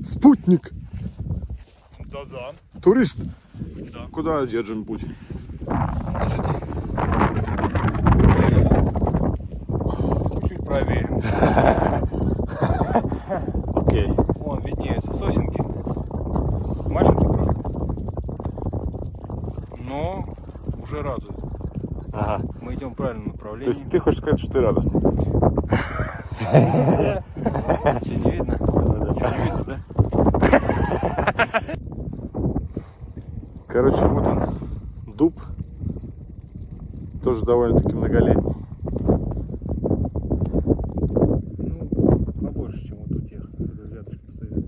Спутник. Да-да. Турист. Да. Куда держим путь? Слушайте. Чуть правее. Окей. Вон виднеются сосенки. Маленький, правда. Но уже радует. Ага. Мы идем в правильном То направлении. есть ты хочешь сказать, что ты радостный? Ничего не видно? Ничего не видно, да? Короче, вот он, дуб. Тоже довольно-таки многолетний. Ну, побольше, чем вот у тех, которые рядышком стоят.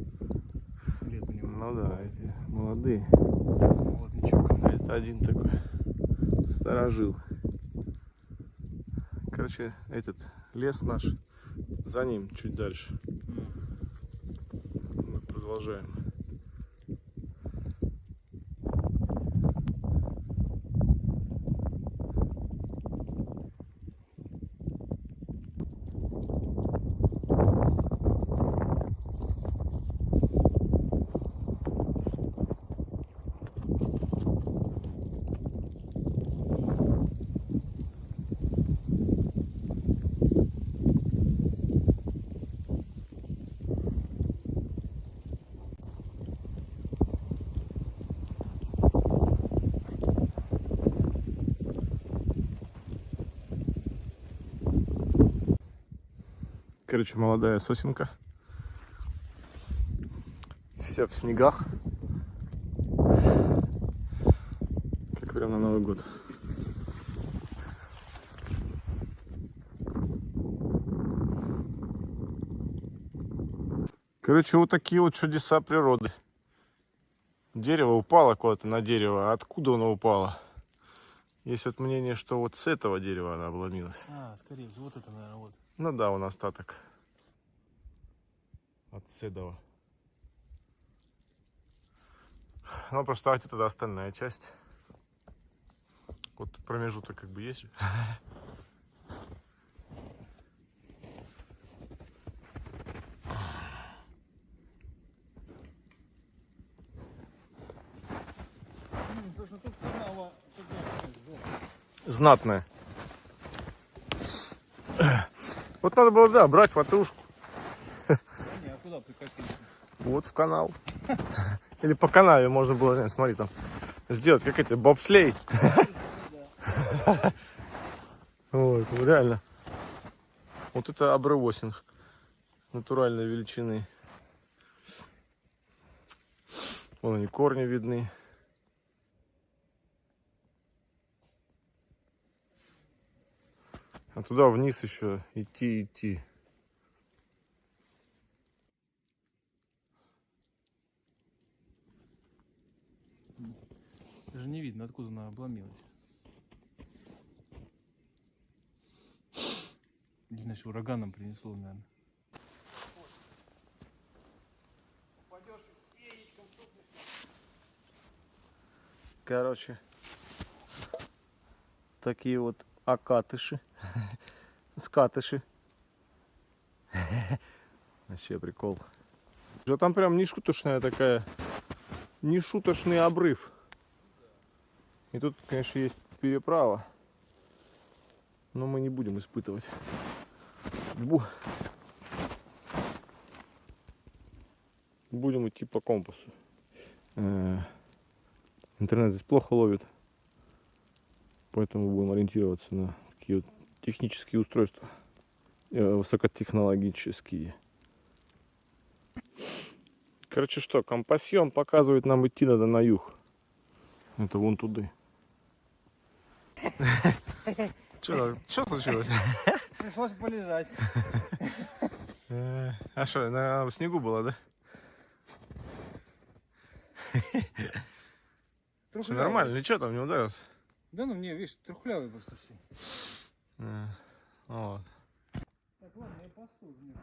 Лет у него. Ну да, эти молодые. Молоднячок. А это один такой старожил. Короче, этот лес наш, за ним чуть дальше. Мы продолжаем. Короче, молодая сосенка. Вся в снегах. Как прям на Новый год. Короче, вот такие вот чудеса природы. Дерево упало куда-то на дерево. А откуда оно упало? Есть вот мнение, что вот с этого дерева она обломилась. А, скорее всего, вот это, наверное, вот. Ну да, он остаток. От седова. Ну просто вот это остальная часть. Вот промежуток как бы есть. Слушай, ну тут канава Знатная. Вот надо было, да, брать ватрушку. не, а куда прикопиться? Вот в канал. Или по канаве можно было, смотри, там сделать как это, бобслей. Вот, реально. Вот это обрывосинг натуральной величины. Вон они, корни видны. А туда вниз еще идти. Даже не видно, откуда она обломилась. Значит, ураганом принесло, наверное. Короче, такие вот окатыши, скатыши. Вообще прикол. Что там прям нешуточная такая, нешуточный обрыв. И тут, конечно, есть переправа. Но мы не будем испытывать судьбу. Будем идти по компасу. Интернет здесь плохо ловит. Поэтому будем ориентироваться на такие вот технические устройства. Высокотехнологические. Короче, что, компасьон показывает, нам идти надо на юг. Это вон туда. Что случилось? Пришлось полежать. А что, наверное, в снегу было, да? Все нормально, ничего там не ударился? Да ну мне, видишь, трухлявый просто все. Вот. Так, ладно, я пасу вниз.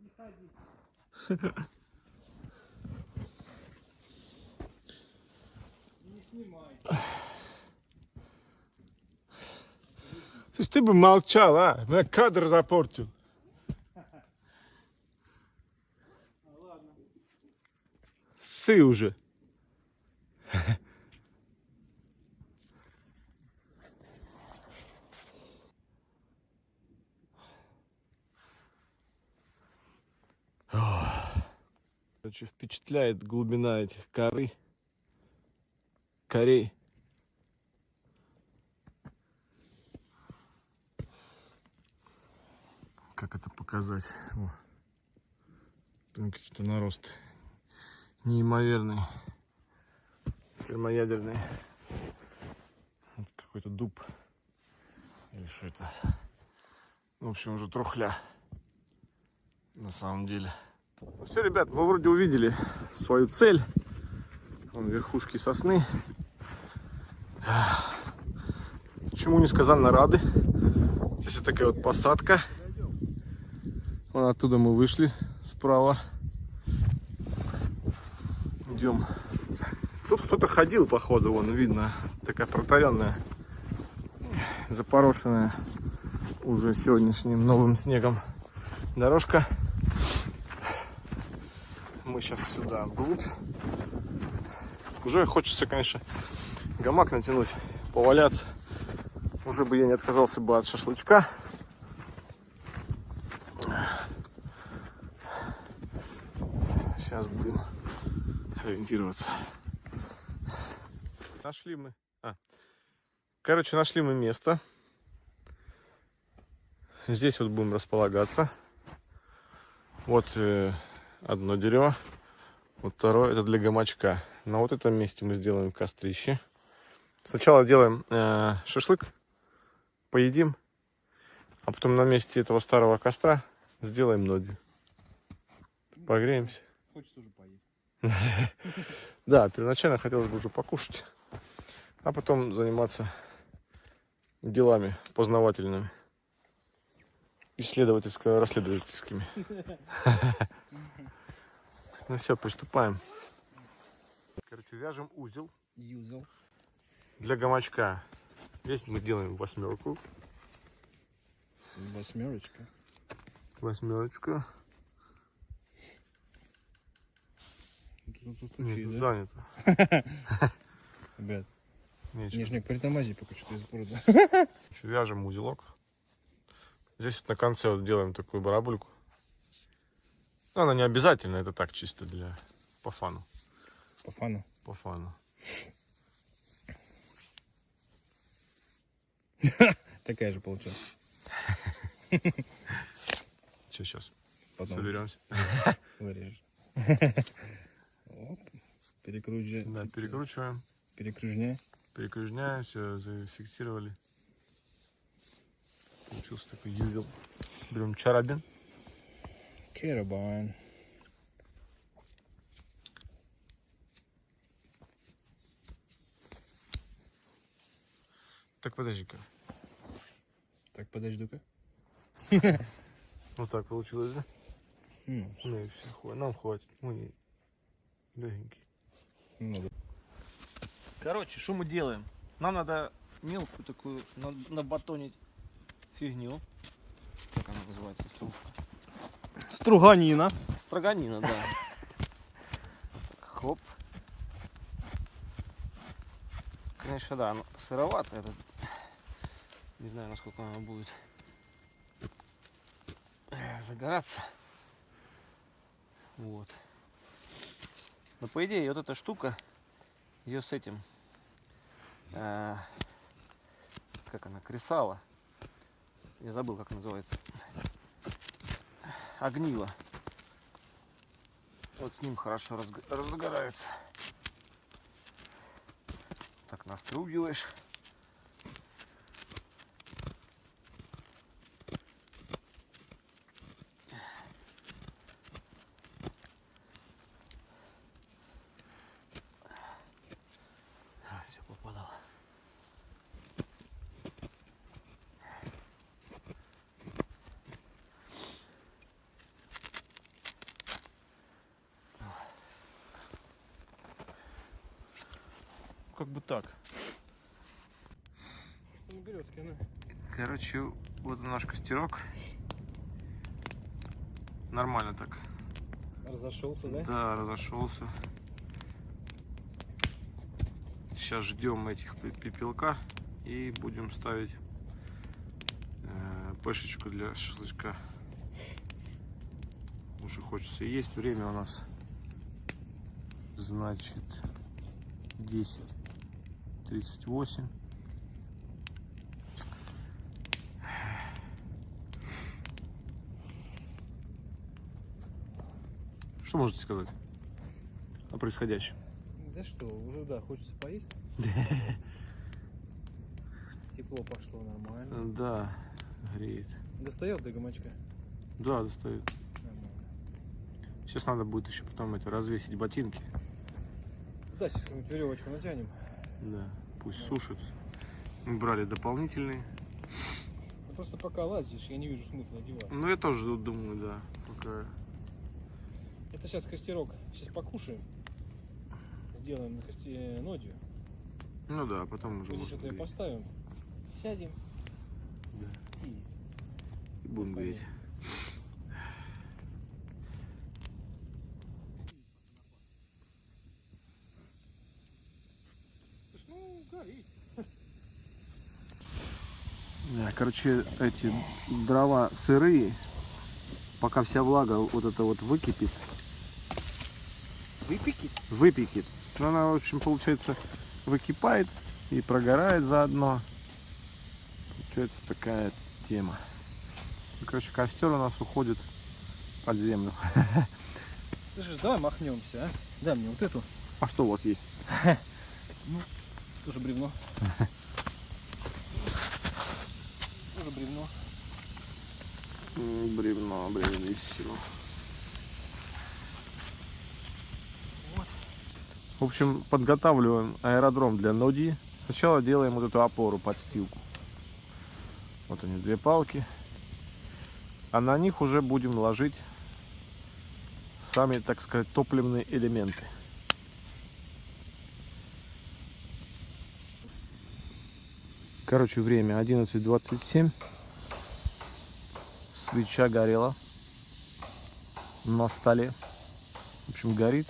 Не ходи. Не снимай. Слушай, ты бы молчал, а? Меня кадр запортил. ссы уже. Короче, впечатляет глубина этих корей. Как это показать? О. Там какие-то наросты неимоверные, термоядерные. Вот какой-то дуб или что это? В общем, уже трухля на самом деле. Ну все, ребят, мы вроде увидели свою цель. Вон верхушки сосны. Чему несказанно рады. Здесь вот такая вот посадка. Вон оттуда мы вышли справа. Идем. Тут кто-то ходил, походу, вон видно. Такая протаренная, запорошенная уже сегодняшним новым снегом дорожка. Мы сейчас сюда вглубь. Уже хочется, конечно, гамак натянуть, поваляться. Уже бы я не отказался бы от шашлычка. Сейчас будем ориентироваться. Нашли мы. Короче, нашли мы место. Здесь вот будем располагаться. Вот одно дерево. Вот второе, это для гамачка. На вот этом месте мы сделаем кострище. Сначала делаем шашлык, поедим, а потом на месте этого старого костра сделаем ноги. Погреемся. Хочется уже поесть. Да, первоначально хотелось бы уже покушать, а потом заниматься делами познавательными, исследовательско-расследовательскими. Ну все, приступаем. Короче, вяжем узел для гамачка. Здесь мы делаем восьмерку. Восьмерочка. Тут Нет, тут да? занято. Ребят, Нечего. нежник притормози пока что из города. Вяжем узелок. Здесь вот на конце вот делаем такую барабульку. Но она не обязательно, это так чисто для по фану. По фану. По фану. Такая же получилась. Что сейчас? Потом Соберемся. вырежешь. Оп. Перекручиваем. Да, перекручиваем. Перекружняй. Перекружняем, все зафиксировали. Получился такой узел. Берем чарабин. Карабайн. Так, подожди-ка. Так, подожди-ка. Вот так получилось, да? Ну, Ну и все, нам хватит. Мы не легенькие. ну, да. Короче, что мы делаем? Нам надо мелкую такую набатонить фигню. Как она называется? Стружка. Струганина. Строганина, да. Хоп. Конечно, да, оно сыровато. Это... Не знаю, насколько оно будет загораться. Вот. Но по идее вот эта штука, ее с этим, как она, кресала. Я забыл, как называется. Огниво. Вот с ним хорошо разгорается. Так настругиваешь. Все попадало. Как бы так. Короче, вот наш костерок. Нормально так. Разошелся, да? Да, разошелся. сейчас ждем этих пепелка и будем ставить пешечку для шашлычка. Уже хочется есть. Время у нас, значит, 10:38. Что можете сказать о происходящем? Да что, уже да, хочется поесть. Тепло пошло нормально. Да, греет. Достает до гамачка? Да, достает. Нормально. Сейчас надо будет еще потом это развесить ботинки. Да, сейчас мы веревочку натянем. Да, пусть сушатся. Мы брали дополнительные. Ну, просто пока лазишь, я не вижу смысла одевать. Ну я тоже думаю, да. Пока. Это сейчас костерок. Сейчас покушаем. Сделаем на нодью. Ну да, потом уже Вот здесь можно вот ее греть. поставим. Сядем. Да. И И будем греть. ну, горит. Да, короче, эти дрова сырые, пока вся влага вот это вот выкипит, выпекит. Но она, в общем, получается, выкипает и прогорает заодно. Получается такая тема. Ну, короче, костер у нас уходит под землю. Слушай, давай махнемся, а? Дай мне вот эту. А что у вас есть? Тоже бревно. Тоже бревно. Бревно, бревниссимо. В общем, подготавливаем аэродром для ноги. Сначала делаем вот эту опору, подстилку. Вот они, две палки. А на них уже будем ложить сами, так сказать, топливные элементы. Короче, время 11:27. Свеча горела на столе. В общем, горит,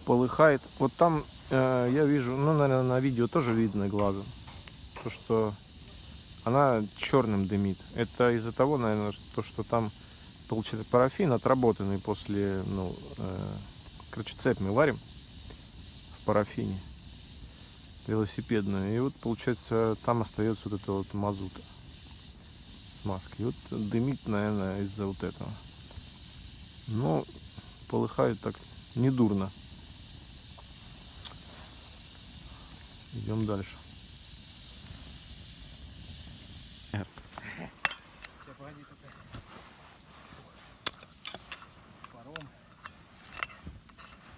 полыхает. Вот там я вижу, ну, наверное, на видео тоже видно глазом, то, что она черным дымит. Это из-за того, наверное, что там получается парафин отработанный после, ну, короче, цепь мы варим в парафине велосипедную. И вот, получается, там остается вот это вот мазута, смазка. И вот дымит, наверное, из-за вот этого. Но полыхает так недурно. Идем дальше. Сейчас, погоди, пока. Паром.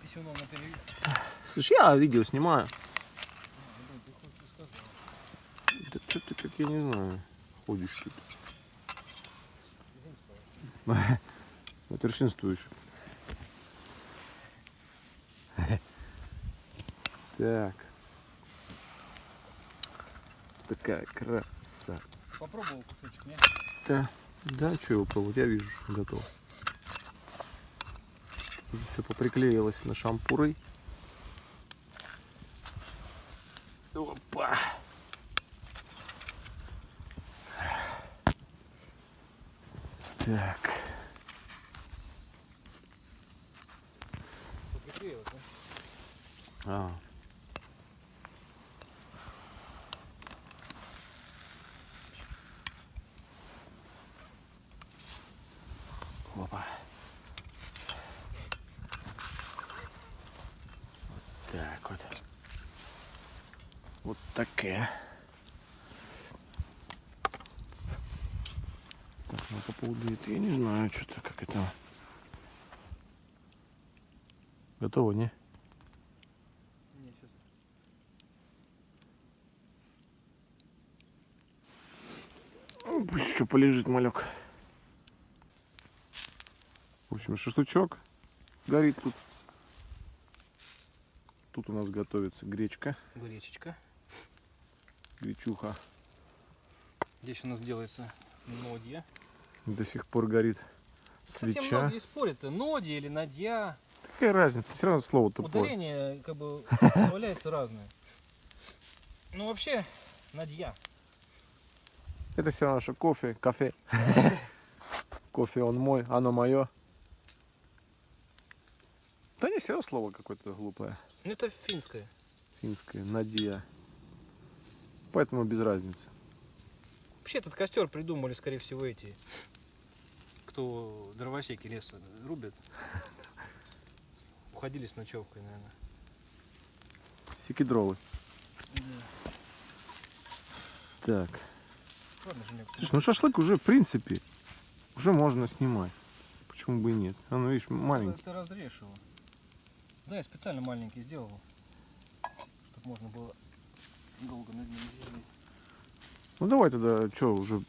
Писюном на телевизор. Слушай, я видео снимаю. Ты хочешь сказать? Да что ты, как я не знаю, ходишь тут. Матершинствуешь. Так. Такая краса. Попробовал кусочек, нет? Да, что его пробовать, я вижу, что готов. Уже все поприклеилось на шампуры. Опа! Так. Приклеилось, да? А. Опа. Вот так вот. Вот такая. Так, ну по поводу этого я не знаю, что-то как это. Готово, не? Не, сейчас. Ну, пусть еще полежит малек. В общем, шашлычок горит тут. Тут у нас готовится гречка, Гречечка. гречуха. Здесь у нас делается нодья. До сих пор горит Кстати, свеча. многие спорят, нодья или надья. Какая разница? Все равно слово тупое. Ударение как бы появляется разное. Ну вообще, Надья. Это все равно, что кафе. Кофе он мой, оно мое. Да не все равно слово какое-то глупое. Ну это финское. Финское, Надия. Поэтому без разницы. Вообще этот костер придумали, скорее всего, эти, кто дровосеки лес рубят. Уходили с ночевкой, наверное. Секидровы. Так. Ладно, Женек, Слушай, ну шашлык уже, в принципе, уже можно снимать. Почему бы и нет? А ну видишь, маленький. Ты разрежь его. Да, я специально маленький сделал, чтобы можно было долго над ним сидеть. Ну давай тогда, что, уже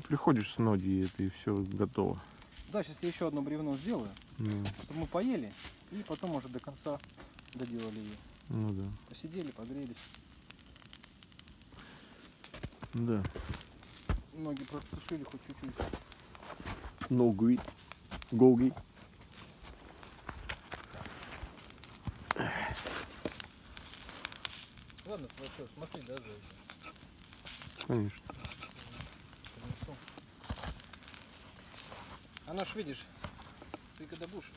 приходишь с ноги, и это и все готово. Да, сейчас я еще одно бревно сделаю, Ну, чтобы мы поели и потом уже до конца доделали ее. ну да. Посидели, погрелись. Да. Ноги просто сушили хоть чуть-чуть. Ноги. Гоги. Ладно, ты что, смотри, да, зайчик? Конечно. Принесу. Она ж, видишь, ты когда будешь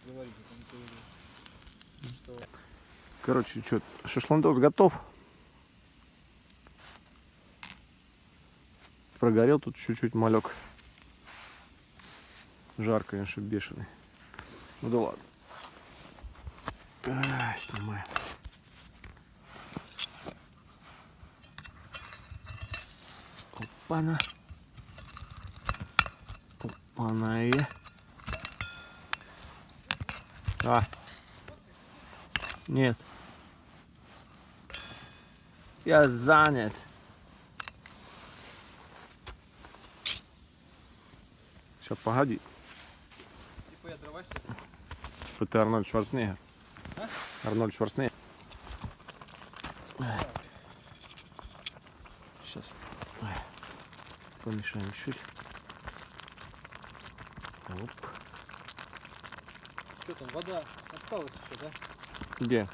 говорить, это не появилось. Что... Короче, что, шашлындос готов. Прогорел тут чуть-чуть малек. Жар, конечно, бешеный. Ну да ладно. Снимаем. Опа-на. Опа-на и... Нет. Я занят. Сейчас, погоди. Типа я дровосек. Это Арнольд Шварценеггер. А? Арнольд Шварценеггер. Сейчас. Помешаем чуть. Оп. Что там, вода осталась еще, да? Где?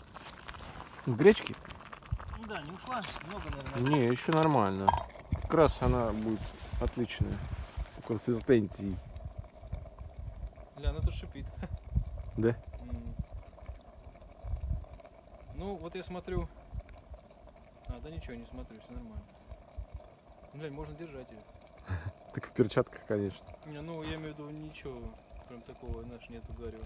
В гречке? Ну да, не ушла, много, наверное. Не, еще нормально. Как раз она будет отличная по консистенции. Бля, она тут шипит. Да? Ну, вот я смотрю. А, да ничего, не смотрю, все нормально. Блядь, можно держать ее. Так в перчатках, конечно. Не, ну, я имею в виду, ничего, прям такого, знаешь, нету гарева.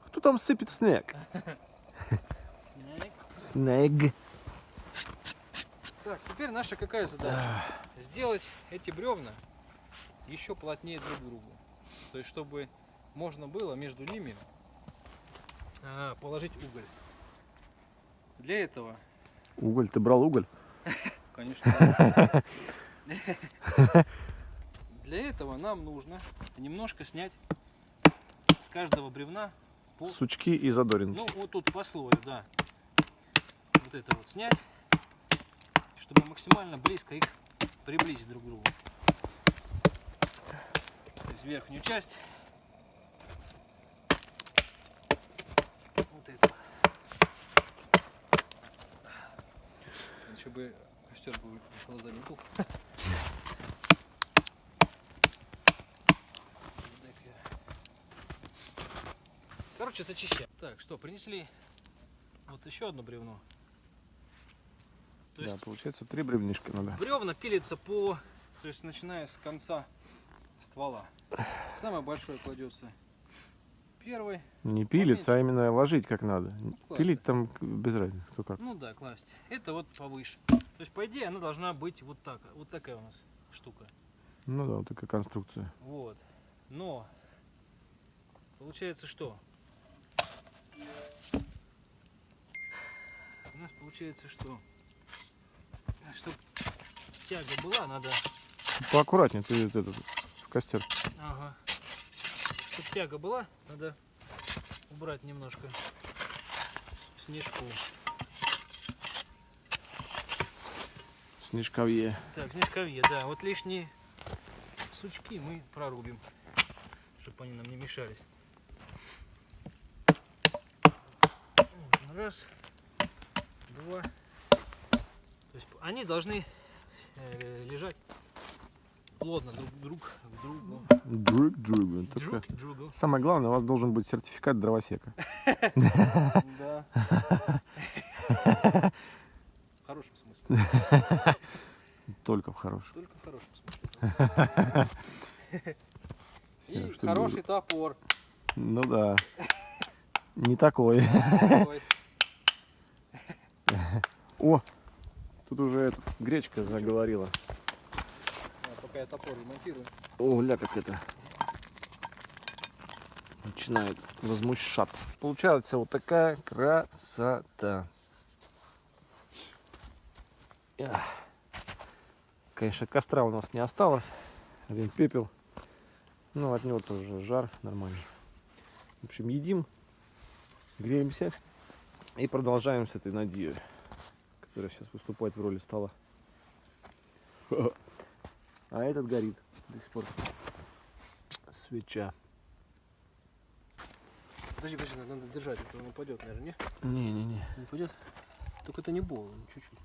Кто там сыпет снег? Снег. Снег. Так, теперь наша какая задача? Сделать эти бревна еще плотнее друг к другу. То есть, чтобы можно было между ними положить уголь. Для этого, Уголь, ты брал уголь? конечно, да. Для этого нам нужно немножко снять с каждого бревна по, Сучки и задоринки. ну вот тут по слою, да. Вот это вот снять, чтобы максимально близко их приблизить друг к другу. То есть верхнюю часть. Вот это. Еще бы костер был глаза не тух. Короче, зачищаем. Так, что, принесли вот еще одно бревно. То есть Да, получается 3 бревнишка надо. бревна пилятся по, то есть начиная с конца ствола. Самое большое кладется первый. Не пилиться, а именно ложить как надо. классно. Пилить там без разницы, кто как. Ну да, класть. Это вот повыше. То есть по идее она должна быть вот так, вот такая у нас штука. Ну да, вот такая конструкция. Вот. Но получается что? У нас получается что? Чтобы тяга была, надо. Поаккуратнее, ты вот этот в костер. Ага. Чтобы тяга была, надо убрать немножко снежку. Снежковье. Так, снежковье, да. Вот лишние сучки мы прорубим, чтобы они нам не мешались. Вот, Раз, два. То есть они должны лежать плотно друг к другу. Друг другу. Друг к другу. Самое главное, у вас должен быть сертификат дровосека. Да. В хорошем смысле. Только в хорошем. Только в хорошем смысле. И Чтобы- хороший топор. Ну да. Не такой. Такой. О, тут уже гречка заговорила. Пока я топор ремонтирую. О, ля, как это начинает возмущаться. Получается вот такая красота. Эх. Конечно, костра у нас не осталось. Один пепел. Ну, от него тоже жар нормальный. В общем, едим, греемся и продолжаем с этой Надеей, которая сейчас выступает в роли стола. А этот горит до сих пор. Свеча. Подожди, надо держать, а то он упадет, наверное, не? Не-не-не. Не упадет? Только это не больно, чуть-чуть.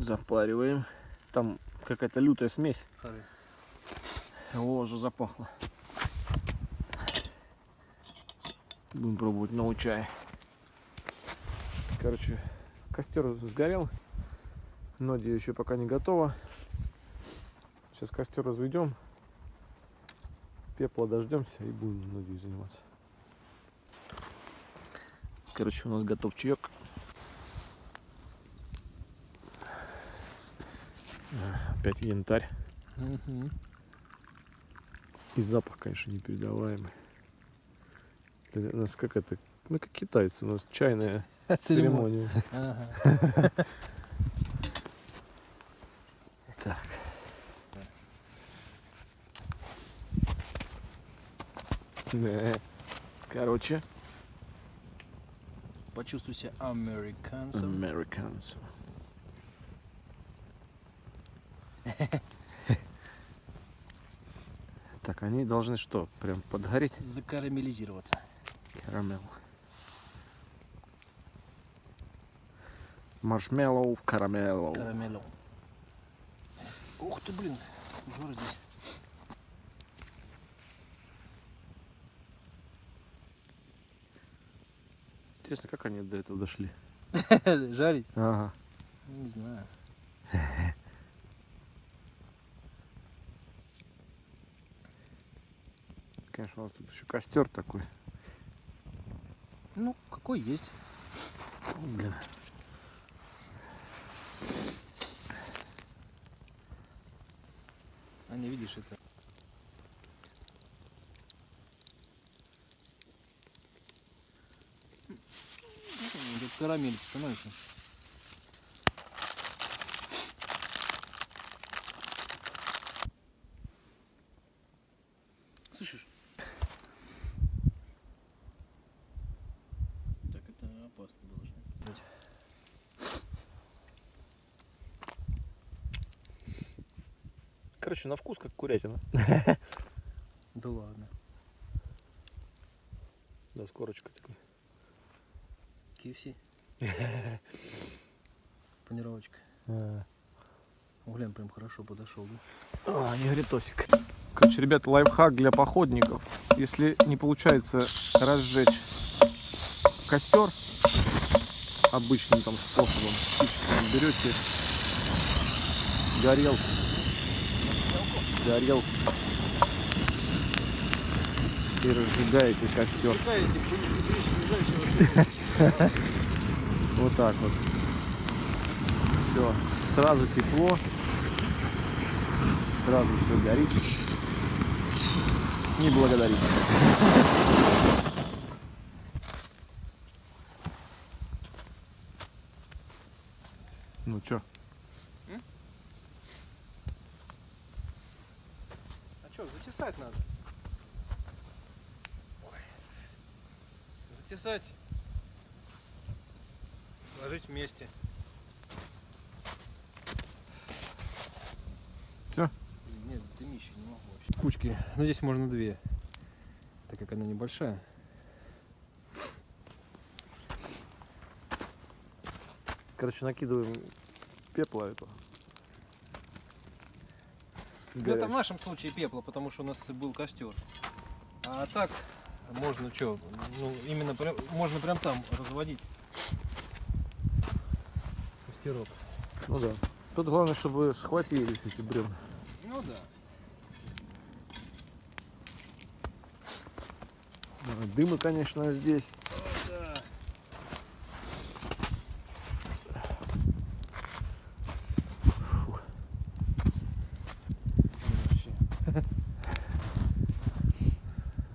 Запариваем. Там какая-то лютая смесь. Харе. О, уже запахло. Будем пробовать новый чай. Короче, костер сгорел. Ноги еще пока не готова. Сейчас костер разведем. Пепла дождемся и будем ноги заниматься. Короче, у нас готов чаек. Опять янтарь. Угу. И запах, конечно, непередаваемый. Это у нас как это, ну как китайцы, у нас чайная церемония. Ага. Так. Короче, Почувствуй себя американцем. Americans. Так, они должны что, прям подгореть? Закарамелизироваться. Карамел. Маршмеллоу, карамеллоу. Карамелем. Ух ты, блин, жора здесь. Интересно, как они до этого дошли? Жарить? Ага. Не знаю. Конечно, у нас тут еще костер такой. Ну, какой есть. Блин. А не видишь это. Тут карамель становится. Слышишь? Так это опасно должно быть. Короче, на вкус как курятина. Да ладно. Да, с корочкой такой. KFC. Панировочка. Глянь, прям хорошо подошел, да? Негритосик. Короче, ребята, лайфхак для походников. Если не получается разжечь костер обычным там способом, спичками, берете горелку. И разжигаете костер. Вот так вот. Все. Сразу тепло. Сразу все горит. Не благодарите. Ну чё? А что, затесать надо? Затесать. Сложить вместе. Всё? Нет, дымище не могу вообще. Кучки. Ну здесь можно две, так как она небольшая. Короче, накидываем пепла этого. Ну, это в нашем случае пепла, потому что у нас был костер. А так можно что, ну именно можно прям там разводить костерок. Ну да. Тут главное, чтобы схватились эти бревна. Ну да. Дымы, конечно, здесь. Да.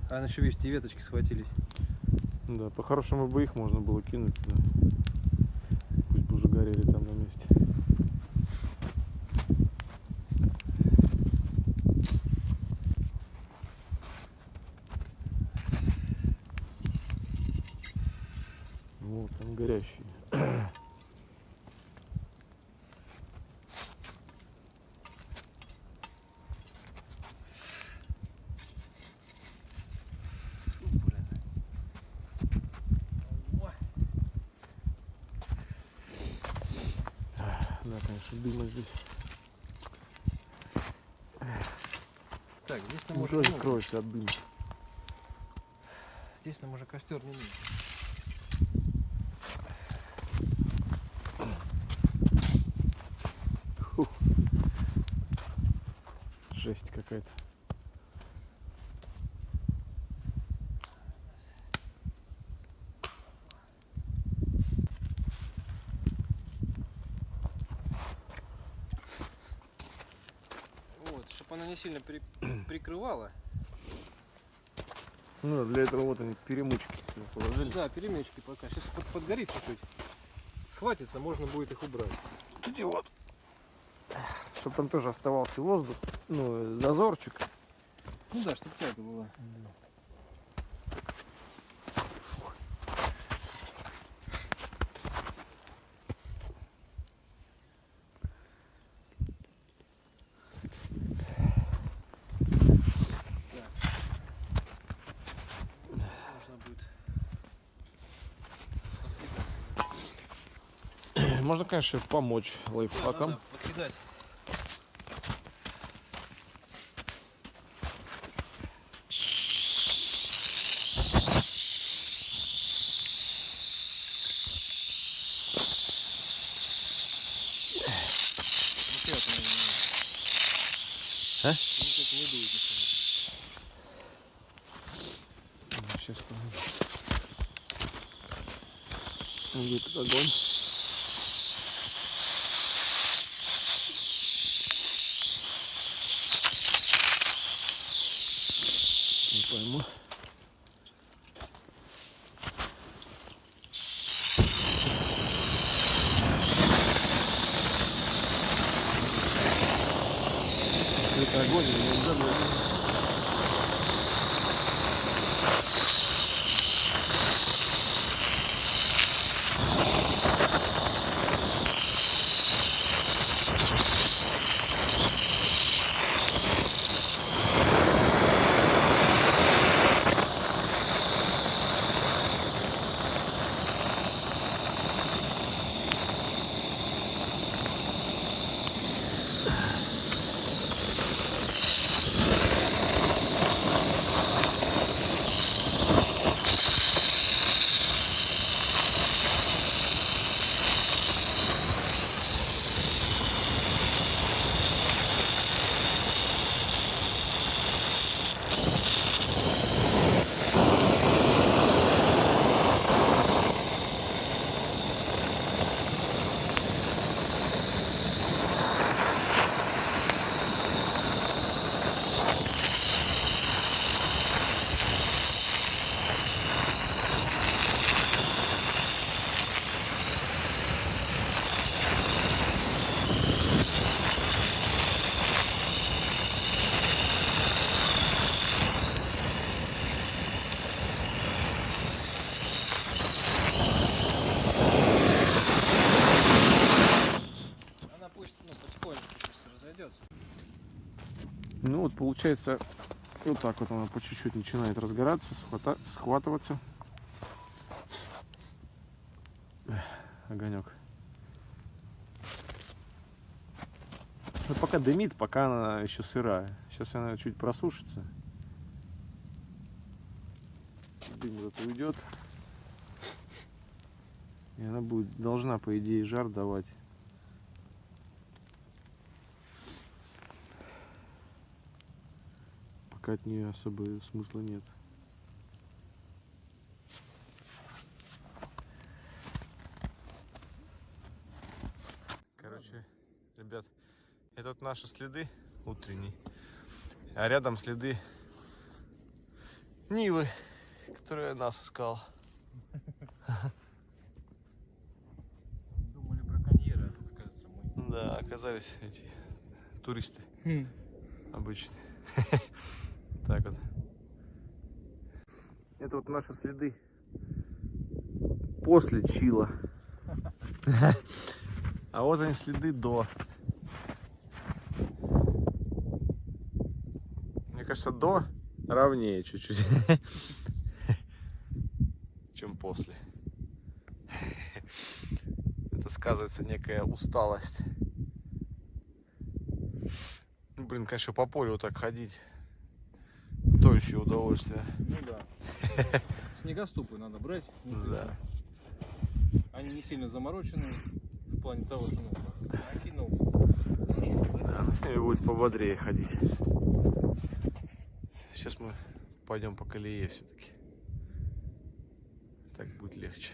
А еще, видите, веточки схватились. Да, по-хорошему бы их можно было кинуть туда. Пусть бы уже горели там на месте. Вот он горящий. Да, конечно, дыма здесь. Так, здесь нам уже Тоже не нужно. кроется от дыма. Здесь нам уже костер не нужен. Жесть какая-то. Вот, чтобы она не сильно прикрывала. Ну, для этого вот они перемычки сюда положили. Да, перемечки пока. Сейчас подгорит чуть-чуть. Схватится, можно будет их убрать. Эти вот. Чтобы там тоже оставался воздух. Ну, зазорчик. Ну да, чтобы тяга была. Можно будет. Можно, конечно, помочь лайфхаком. Да, подкидать. А? Ничего не дует ничего. Сейчас будет огонь. Не пойму. Это огонь, не забыл. Она пусть потихоньку разойдется. Ну вот получается, вот так вот она по чуть-чуть начинает разгораться, схватываться. Огонек. Ну, пока дымит, пока она еще сырая. Сейчас она чуть просушится. Дым вот это уйдет. И она будет, должна, по идее, жар давать. Пока от нее особо смысла нет. Короче, ребят, это вот наши следы утренние, а рядом следы Нивы, которая нас искала. Думали браконьеры, а тут, оказывается, мы. Да, оказались эти туристы обычные. Так вот. Это вот наши следы после чила. А вот они следы до. Мне кажется, до ровнее чуть-чуть, чем после. Это сказывается некая усталость. Ну, блин, конечно, по полю вот так ходить. То еще удовольствие. Ну да. Снегоступы надо брать. Да. Они не сильно заморочены в плане того, что накинул. Да, ну, с ними будет пободрее ходить. Сейчас мы пойдем по колее все-таки. Так будет легче.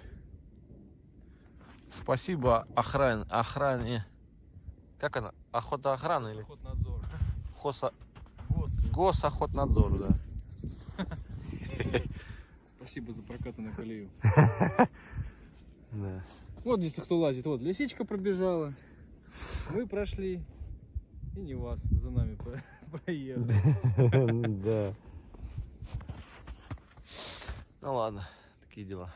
Спасибо охране. Как она? Охотоохрана или? Охотнадзор. Госохотнадзор, да. Спасибо за прокатанную колею. Да. Вот здесь кто лазит. Вот лисичка пробежала. Мы прошли. И не вас за нами проехали. Да. Ну ладно, такие дела.